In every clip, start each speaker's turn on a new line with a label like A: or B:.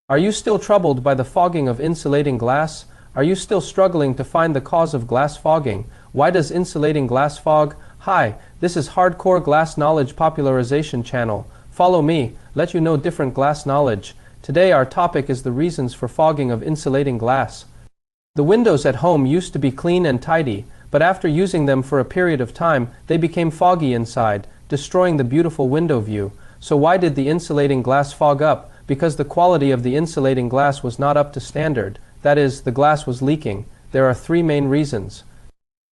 A: Are you still troubled by the fogging of insulating glass? Are you still struggling to find the cause of glass fogging? Why does insulating glass fog? Hi, this is Hardcore Glass Knowledge Popularization Channel. Follow me, let you know different glass knowledge. Today our topic is the reasons for fogging of insulating glass. The windows at home used to be clean and tidy, but after using them for a period of time, they became foggy inside, destroying the beautiful window view. So why did the insulating glass fog up? Because the quality of the insulating glass was not up to standard. That is, the glass was leaking. There are three main reasons.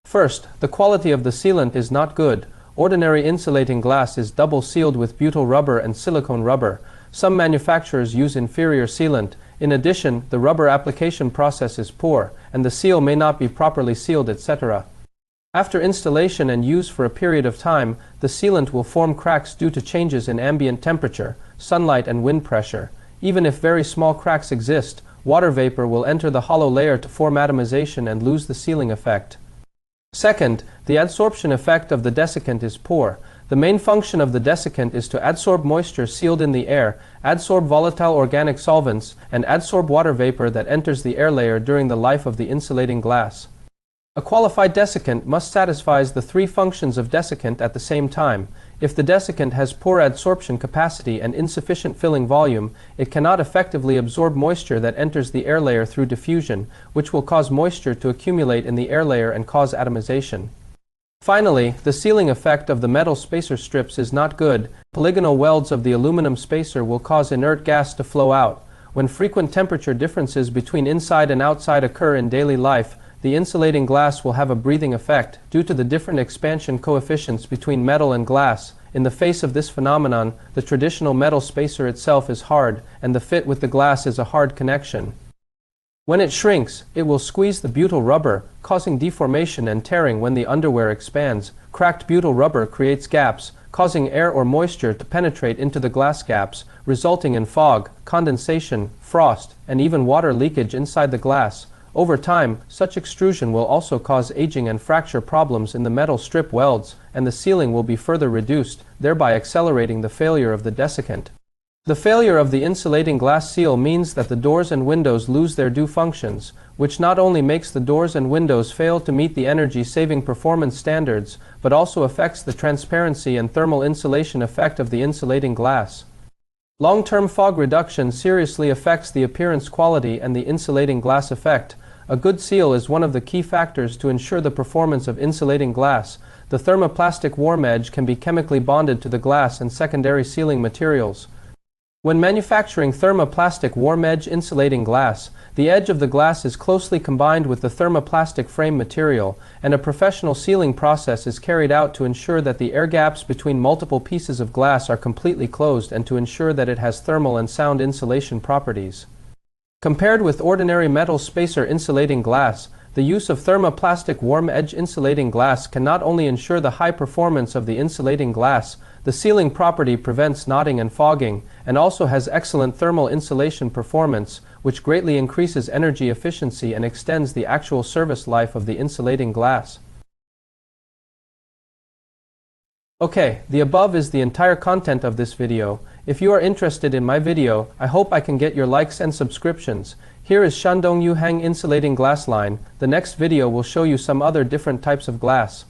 A: First, the quality of the sealant is not good. Ordinary insulating glass is double sealed with butyl rubber and silicone rubber. Some manufacturers use inferior sealant. In addition, the rubber application process is poor, and the seal may not be properly sealed, etc. After installation and use for a period of time, the sealant will form cracks due to changes in ambient temperature, sunlight and wind pressure. Even if very small cracks exist, water vapor will enter the hollow layer to form atomization and lose the sealing effect. Second, the adsorption effect of the desiccant is poor. The main function of the desiccant is to adsorb moisture sealed in the air, adsorb volatile organic solvents, and adsorb water vapor that enters the air layer during the life of the insulating glass. A qualified desiccant must satisfy the three functions of desiccant at the same time. If the desiccant has poor adsorption capacity and insufficient filling volume, it cannot effectively absorb moisture that enters the air layer through diffusion, which will cause moisture to accumulate in the air layer and cause atomization. Finally, the sealing effect of the metal spacer strips is not good. Polygonal welds of the aluminum spacer will cause inert gas to flow out. When frequent temperature differences between inside and outside occur in daily life, the insulating glass will have a breathing effect due to the different expansion coefficients between metal and glass. In the face of this phenomenon, the traditional metal spacer itself is hard, and the fit with the glass is a hard connection. When it shrinks, it will squeeze the butyl rubber, causing deformation and tearing when the underwear expands. Cracked butyl rubber creates gaps, causing air or moisture to penetrate into the glass gaps, resulting in fog, condensation, frost, and even water leakage inside the glass. Over time, such extrusion will also cause aging and fracture problems in the metal strip welds, and the sealing will be further reduced, thereby accelerating the failure of the desiccant. The failure of the insulating glass seal means that the doors and windows lose their due functions, which not only makes the doors and windows fail to meet the energy-saving performance standards, but also affects the transparency and thermal insulation effect of the insulating glass. Long-term fog reduction seriously affects the appearance quality and the insulating glass effect. A good seal is one of the key factors to ensure the performance of insulating glass. The thermoplastic warm edge can be chemically bonded to the glass and secondary sealing materials. When manufacturing thermoplastic warm edge insulating glass, the edge of the glass is closely combined with the thermoplastic frame material, and a professional sealing process is carried out to ensure that the air gaps between multiple pieces of glass are completely closed and to ensure that it has thermal and sound insulation properties. Compared with ordinary metal spacer insulating glass, the use of thermoplastic warm edge insulating glass can not only ensure the high performance of the insulating glass, the sealing property prevents knotting and fogging, and also has excellent thermal insulation performance, which greatly increases energy efficiency and extends the actual service life of the insulating glass. Okay, the above is the entire content of this video. If you are interested in my video, I hope I can get your likes and subscriptions. Here is Shandong Yuhang Insulating Glass Line. The next video will show you some other different types of glass.